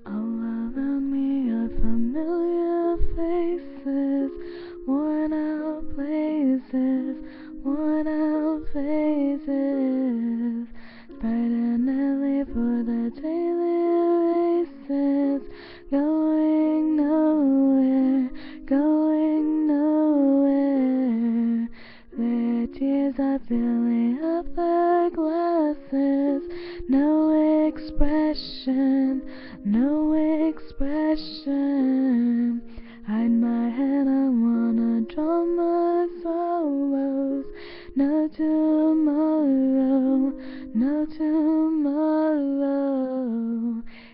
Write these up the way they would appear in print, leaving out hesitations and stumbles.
All around me are familiar faces, worn out places, worn out faces, bright and early for the daily races, going nowhere, going nowhere. Their tears are filling up their glasses, no expression, no expression. Hide my head, I wanna draw my sorrows. No tomorrow, no tomorrow.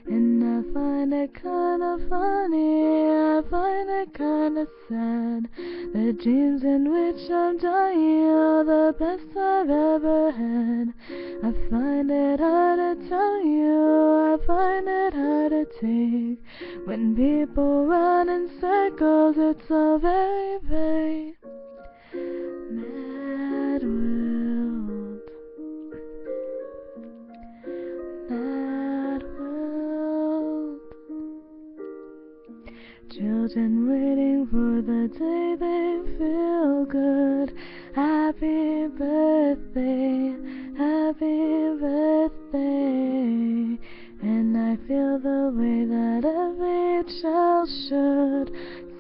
And I find it kinda funny, I find it kinda sad. The dreams in which I'm dying are the best I've ever had. I find it hard to tell you, I find it hard to take. When people run in circles, it's a very, very mad world. Mad world. Children waiting for the day they feel good. Happy birthday, happy birthday. And I feel the way that every child should.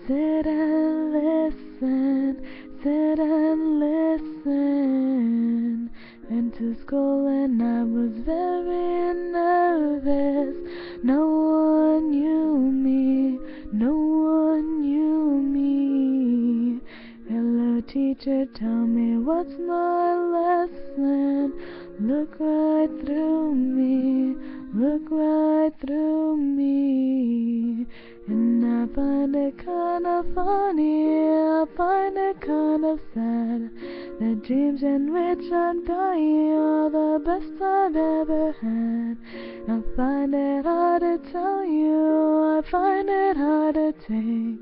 Sit and listen, sit and listen. Went to school and I was very nervous. No one knew me, no one knew me. Hello teacher, tell me what's my lesson. Look right through me, look right through me. And I find it kinda funny, I find it kinda sad. The dreams in which I'm dying are the best I've ever had. I find it hard to tell you, I find it hard to take.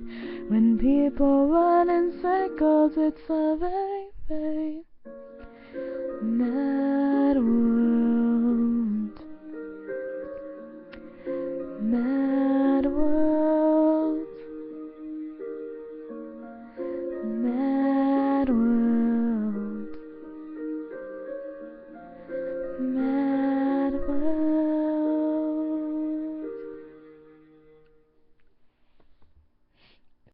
When people run in circles, it's a very, very mad